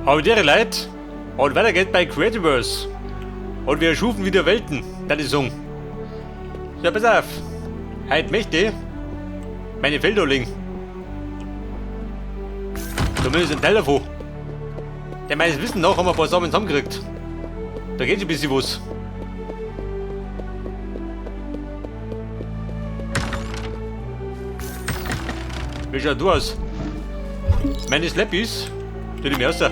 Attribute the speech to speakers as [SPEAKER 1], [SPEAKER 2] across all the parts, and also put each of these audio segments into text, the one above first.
[SPEAKER 1] Hallo Leute, und weiter geht's bei Creativerse. Und wir erschufen wieder Welten, das ist so. Ja, pass auf. Heute möchte ich meine Felder legen. Zumindest ein Teil davon. Denn meines Wissens nach haben wir ein paar Sachen zusammengekriegt. Da geht schon ein bisschen was. Wie schaut du aus? Meine Slappys, tut ich mir aus.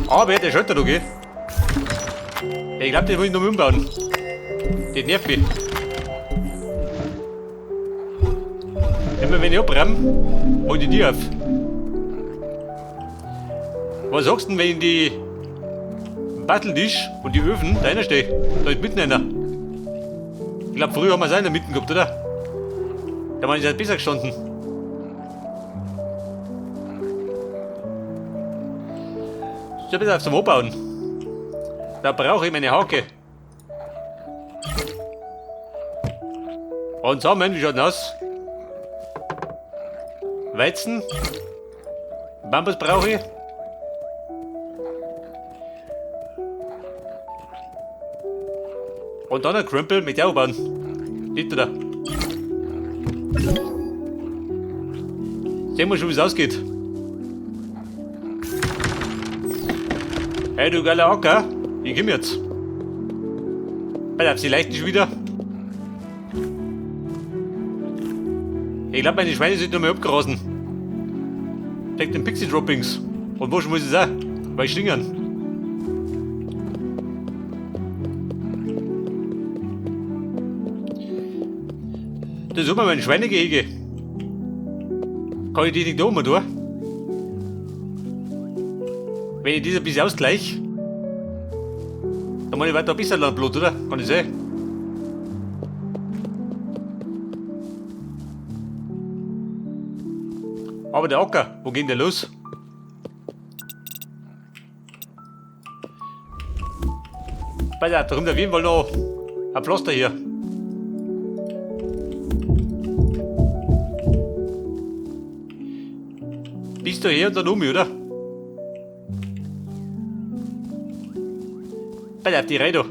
[SPEAKER 1] Aber der Schalter da geht. Ich glaube, den will ich noch umbauen. Das nervt mich. Immer wenn ich abrenne, hol ich die auf. Was sagst du denn, wenn ich die Battletisch und die Öfen da reinstehe? Da ist mitten einer. Ich glaube, früher haben wir es auch in der Mitte gehabt, oder? Da waren die halt besser gestanden. So, bitte auf zum Abbauen. Da brauche ich meine Hake. Und Samen, wie schaut denn aus? Weizen. Bambus brauche ich. Und dann ein Krümpel mit der U-Bahn. Sieht ihr da? Sehen wir schon, wie es ausgeht. Hey, du geiler Acker. Ich komm jetzt. Bleib sie leicht nicht wieder. Ich glaube, meine Schweine sind noch mal abgerasen. Denk den Pixie-Droppings. Und waschen muss ich es auch. Weil ich schlingern. Das ist immer mein Schweinegehege. Kann ich die nicht da oben tun? Wenn ich das ein bisschen ausgleiche, dann mache ich weiter ein bisschen Blut, oder? Kann ich sehen. Aber der Acker, wo geht der los? Bei der drum auf jeden Fall noch ein Pflaster hier. Bist du hier und dann um, oder? Bei die Reihe.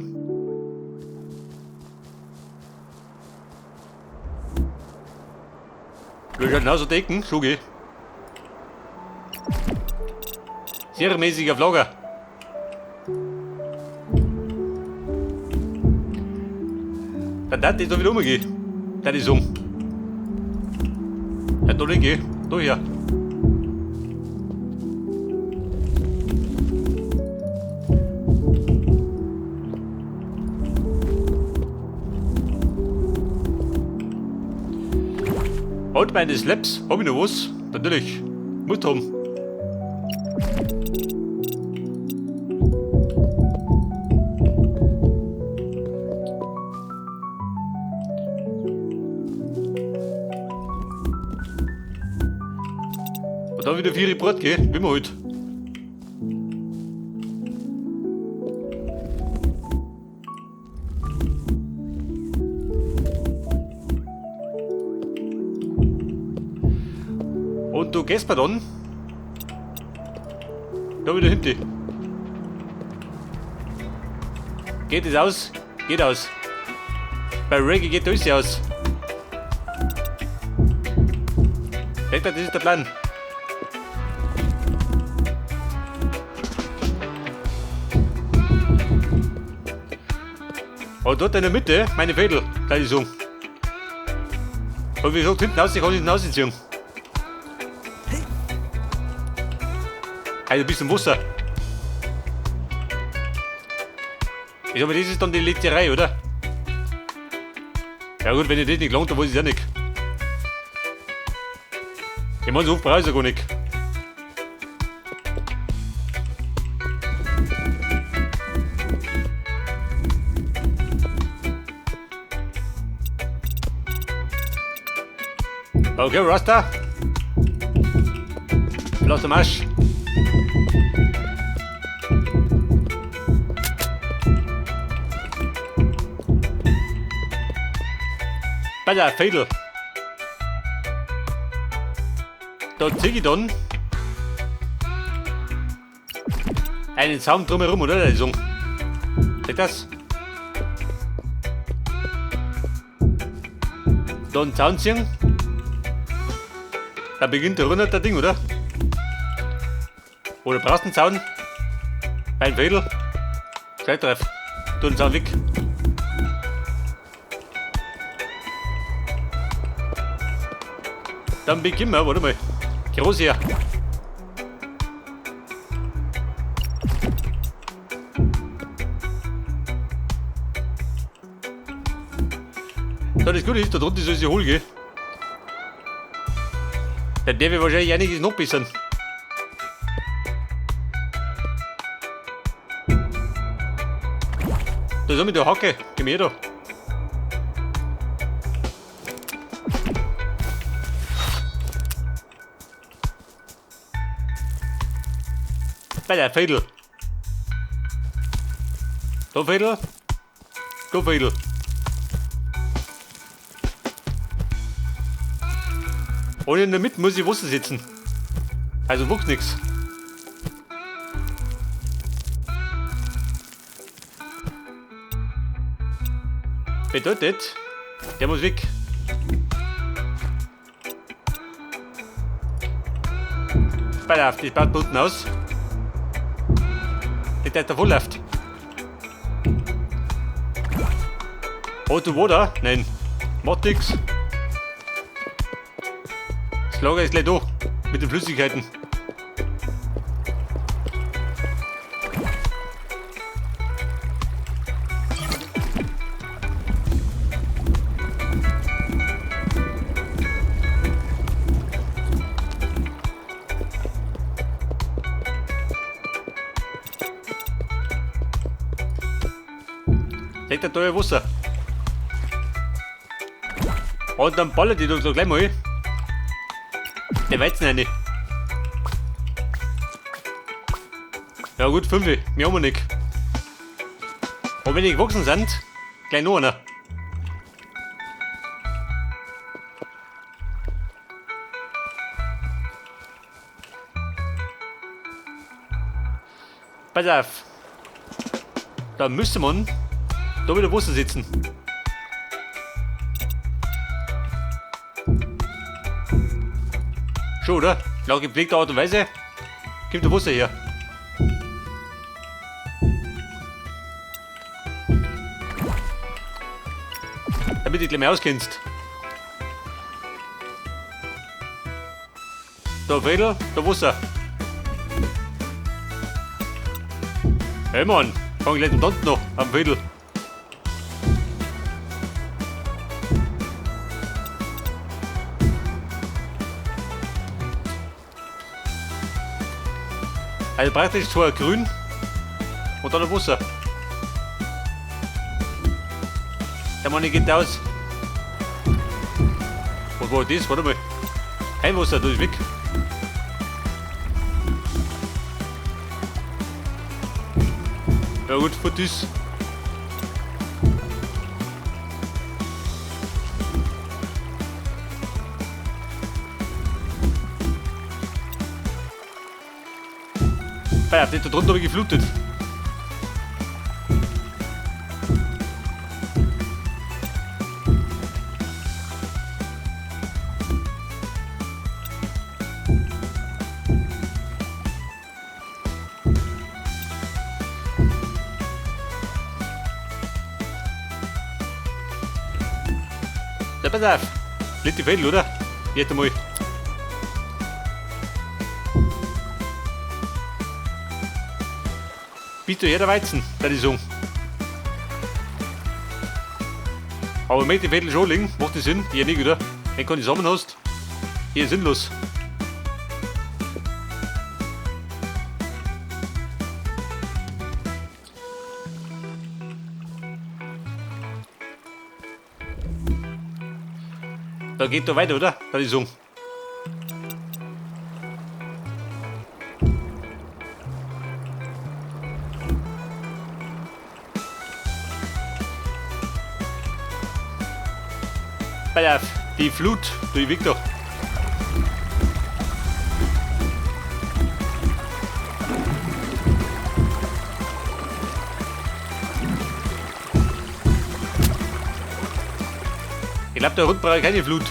[SPEAKER 1] Wir schauen aus der Decken, schau ich. Serienmäßig auf Lager. Dann darf ich da wieder umgehen. Das ist um. Ja, da liege ich. Da hier. Und meine Slaps, hab ich noch was? Natürlich. Muss haben. Und dann wieder 4 Brot gehen, wie wir halt. Und du gehst mir dann da wieder hinten. Geht es aus? Geht aus. Bei Reggae geht alles aus. Denkt mal, das ist der Plan. Und dort in der Mitte, meine Fädel, kann ich sagen. Und wie gesagt, hinten raus, ich kann nicht hinausziehen. Also ein bisschen Wasser. Ich sag mal, das ist dann die Letzterei, oder? Ja gut, wenn ich das nicht langt, dann weiß ich es auch nicht. Ich meine, so oft brauche ich es ja gar nicht. Okay, Rasta. Lass den Marsch. Bei der Fädel. Da ziehe ich dann einen Zaun drumherum, oder? Der Song. Seht das? Da einen Zaun ziehen. Da beginnt der runter, der Ding, oder? Oder brauchst du einen Zaun? Ein Fädel. Gleich drauf. Tu den Zaun weg. Dann beginnen wir, warte mal. Groß her. Da das Gute ist, da drunter soll sie holen gehen. Dann darf ich wahrscheinlich einiges noch bessern. Da ist auch mit der Hacke. Geh mir da. Bei der Fädel. Da Fädel. Da Fädel. Und in der Mitte muss ich Wasser sitzen. Also wuchs nix. Bedeutet, der muss weg. Pass auf, das baut unten aus. Nicht, dass der voll läuft. Oh, du wo da? Nein. Macht nix. Das Lager ist gleich da. Mit den Flüssigkeiten. Seht ihr da euer Wasser? Und dann ballert die doch so gleich mal. Der Weizen rein. Ja gut, 5. Wir haben wir nicht. Und wenn die gewachsen sind, gleich noch einer. Pass auf. Da müsste man da wieder Wasser sitzen. Schon, oder? Nach gepflegter Art und Weise kommt der Wasser her. Damit du gleich mal auskennst. Da Fädel, da Wasser. Hey Mann, fang gleich den Tand noch am Fädel. Also praktisch zwar grün und dann ein Wasser. Der Mann geht aus. Was war das? Warte mal. Kein Wasser, das ist weg. Ja gut, für das. Ja, da drunter habe ich geflutet. Ja, pass auf. Nicht die Fädel, oder? Jetzt einmal. Bist du her der Weizen, der die Song. Aber mit die Fädel schon liegen, macht das Sinn? Hier nicht, oder? Wenn du keine Samen hast, hier sinnlos. Da geht da weiter, oder? Der die Song. Pass auf, die Flut, du Victor. glaube, der Hund braucht keine Flut.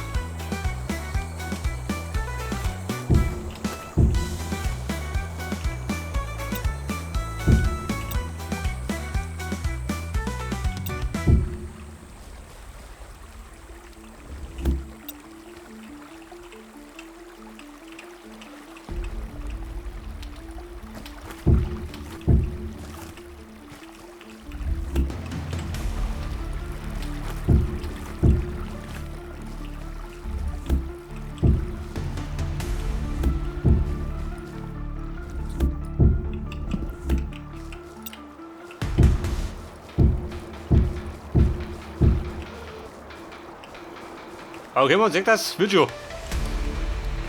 [SPEAKER 1] Okay, man sieht das, wird schon.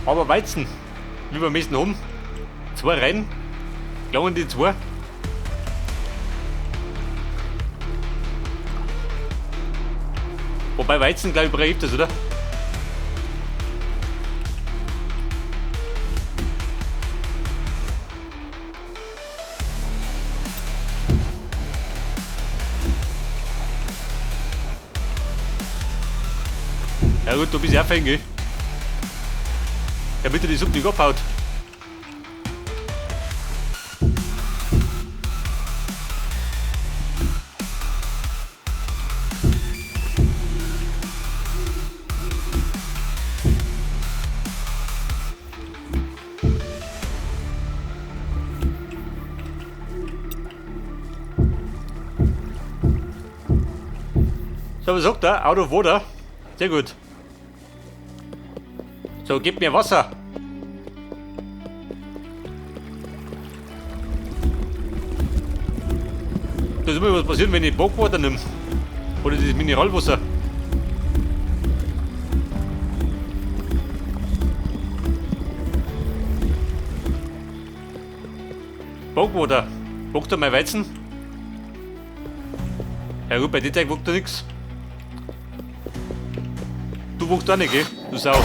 [SPEAKER 1] Aber Weizen, wie wir am meisten haben. 2 rein, gelangen die 2. Wobei Weizen, glaube ich, überlebt das, oder? Ja gut, du bist ja fein, gell? Damit er die Suppe nicht abhaut. So, was sagt er? Out of water. Sehr gut. So, gib mir Wasser. Da ist immer was passieren, wenn ich Bogwater nehme. Oder dieses Mineralwasser. Bogwater. Wogt er mein Weizen? Ja gut, bei dir Teig wogt er nix. Du wogst auch nicht, gell? Du Sau.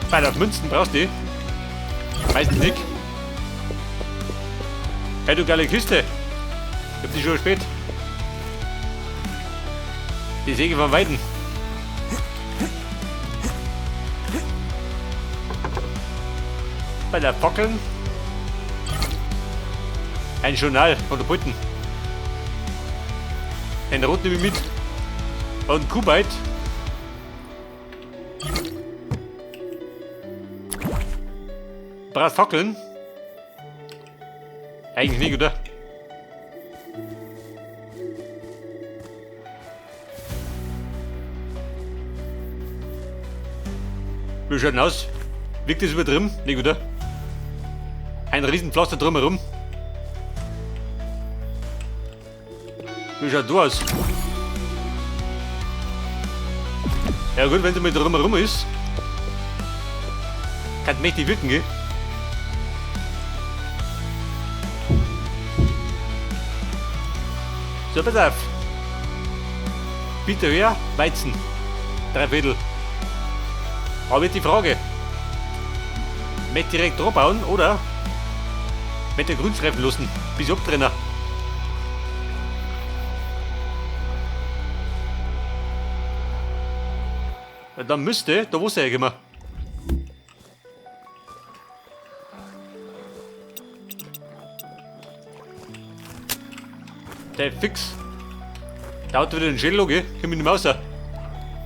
[SPEAKER 1] Bei der Münzen brauchst du die. Meistens nicht. Hey, du geile Kiste. Ich hab die schon spät. Die Säge vom Weiden. Bei der Fackeln. Ein Journal von der Brüten. Ein Rot nehme ich mit. Und Kuwait. Brauchst Fackeln? Eigentlich nicht, oder? Wie schaut denn aus? Wirkt das übertrieben? Nicht, oder? Ein Riesenpflaster drumherum. Wie schaut du aus? Ja gut, wenn sie mit drumherum ist, kann mächtig wirken, gell? So, pass auf. Bitte höher, Weizen. 3 Viertel. Aber jetzt die Frage. Möchte direkt drauf bauen oder möchte der Grünstreifen lassen, bis abtrennen? Ja, dann müsste da Wasser herkommen. Der ist fix. Da hat wieder den Schädel, gell? Komm ich nicht mehr raus.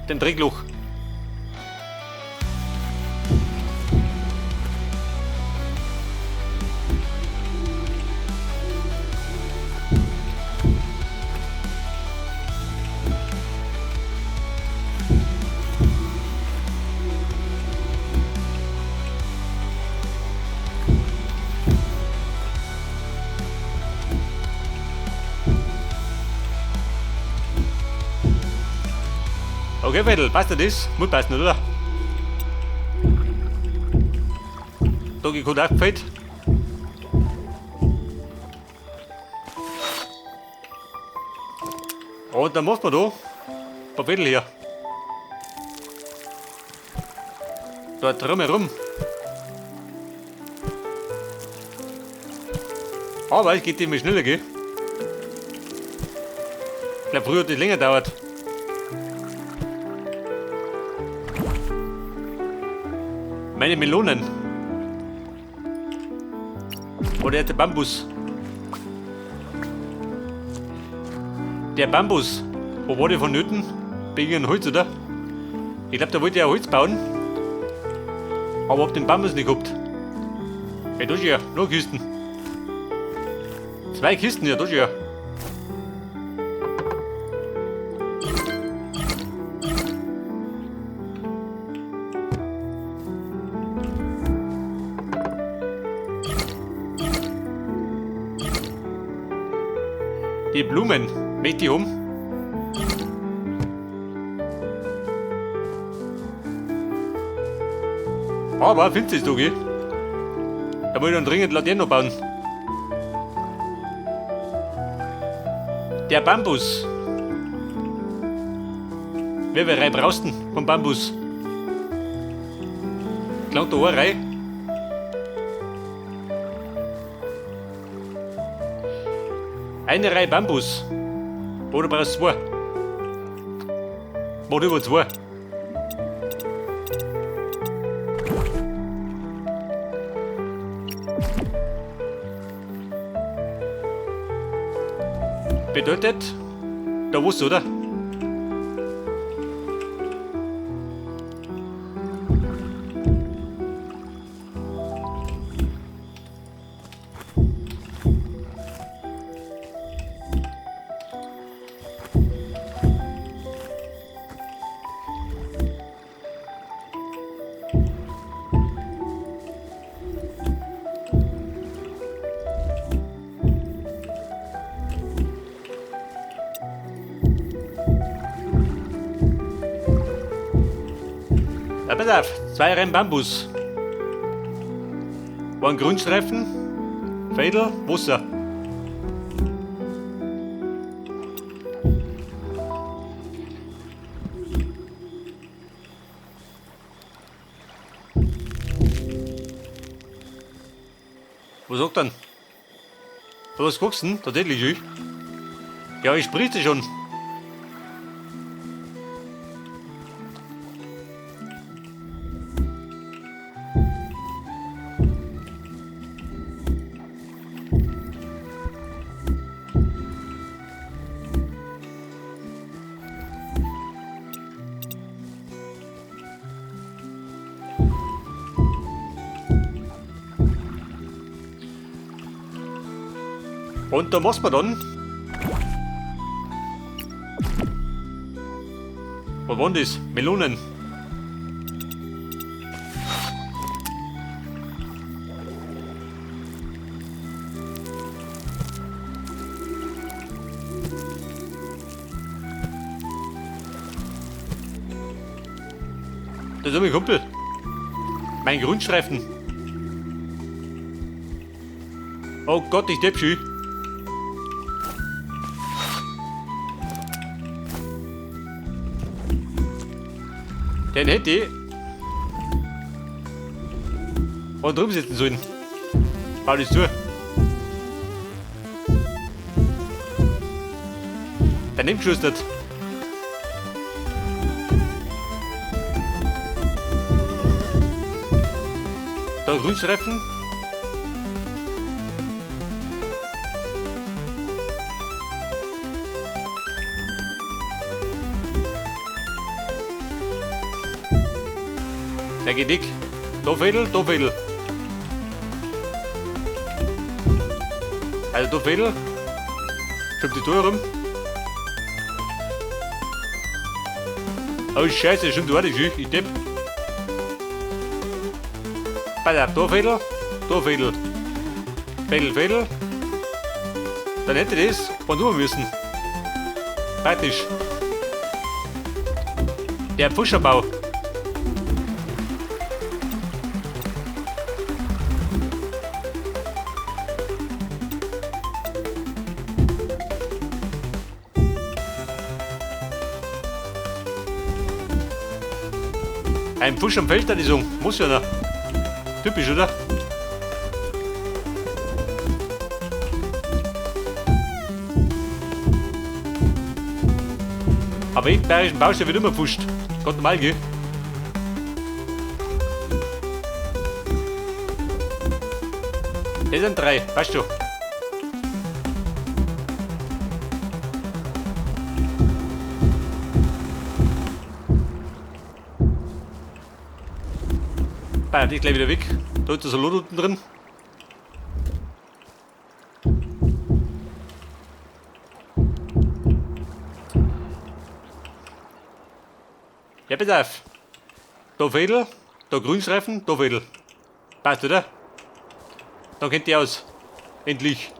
[SPEAKER 1] Den Dreckloch. Okay, Vettel, passt dir das? Muss passen, oder? Da geht gut aufgefällt. Und dann macht man da ein paar Vettel hier. Da drumherum. Aber es geht immer schneller, gell? glaube, früher hat das länger dauert. Meine Melonen. Oder der Bambus. Der Bambus. Wo war der vonnöten? Wegen Holz, oder? Ich glaube, da wollte er Holz bauen. Aber hab den Bambus nicht gehabt. Ja, da schon ja. Noch Kisten. 2 Kisten, ja, da schon ja. Die Blumen, möchte ich haben. Aber findest du es, gell? Da muss ich dann dringend Laterne bauen. Der Bambus. Wie wir brausten vom Bambus. Klangt da eine Reihe. Eine Reihe Bambus. Oder brauchst du 2? Mach über 2. Bedeutet, da wusst du, oder? Ja, pass auf, 2 Reihen Bambus. Ein Grundstreifen, Fädel, Wasser. Was sagt dann? Was guckst du denn? Tatsächlich, ja, ich sprich's schon. Und da machst man dann. Was waren das? Melonen. Das ist mein Kumpel. Mein Grundstreifen. Oh Gott, ich depp schön. Den hätte ich und drüben sitzen sollen. Hau das zu. Daneben geschustert. Da Grünstreifen. Der geht dick. Da Fädel, da Fädel. Also da Fädel. Schub die Tür rum. Oh Scheiße, schon du hattest ich depp. Pass auf, da Fädel, da Fädel. Fädel, Fädel. Dann hätte das von nur müssen. Praktisch. Der Pfuscherbau. Ein Pfusch am Feld, die Song. Muss ja noch. Typisch, oder? Aber ich bergischen Baustelle wird immer gepusht. Gott normal, gell? Das sind 3, weißt du. Bayern ist gleich wieder weg. Da ist so Lot unten drin. Ja, pass auf. Da Fädel, da Grünstreifen, da Fädel. Passt, oder? Dann kennt ihr aus. Endlich.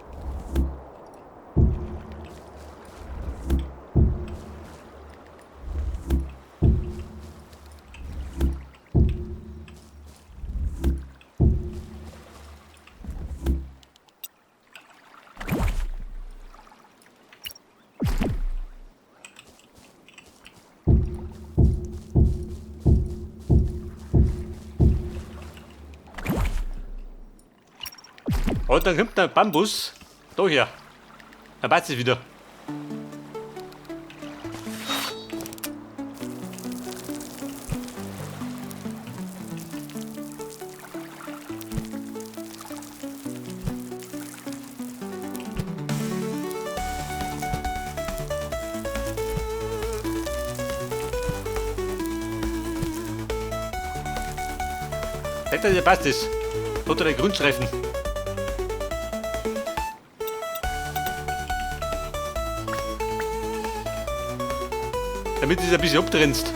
[SPEAKER 1] Und dann kommt der Bambus da her. Dann passt es wieder. Seht ihr, passt es. Unter der Grundstreifen. Damit es ein bisschen abtrennst.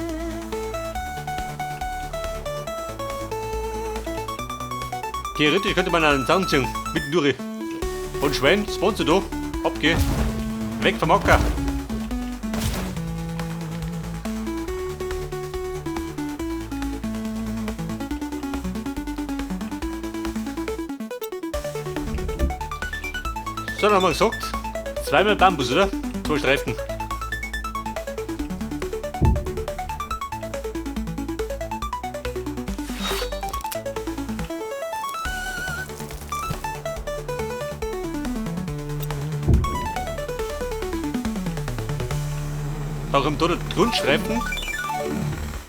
[SPEAKER 1] Theoretisch könnte man einen Zaun ziehen, mitten durch. Und Schwein, spawnst du da, abgeh. Weg vom Acker. So, dann haben wir gesagt, 2 Bambus, oder? 2 Streifen. Da kommt da der Grundstreifen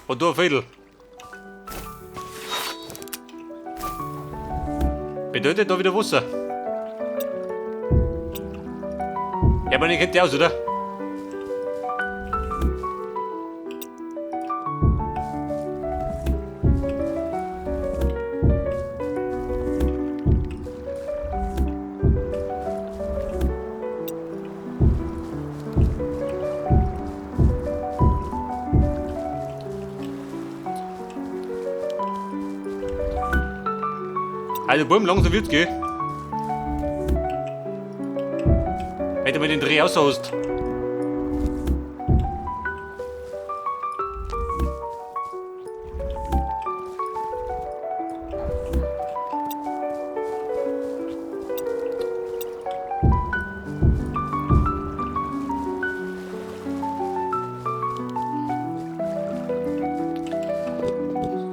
[SPEAKER 1] und da ein Fädel. Bedeutet da wieder Wasser. Ja, man kennt die aus, oder? Also Baum langsam wird's gehen. Wenn du mal den Dreh aushast.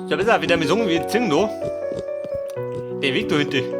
[SPEAKER 1] So, pass auf, wie der mir sagen, wir ziehen da. Den Weg da hinten.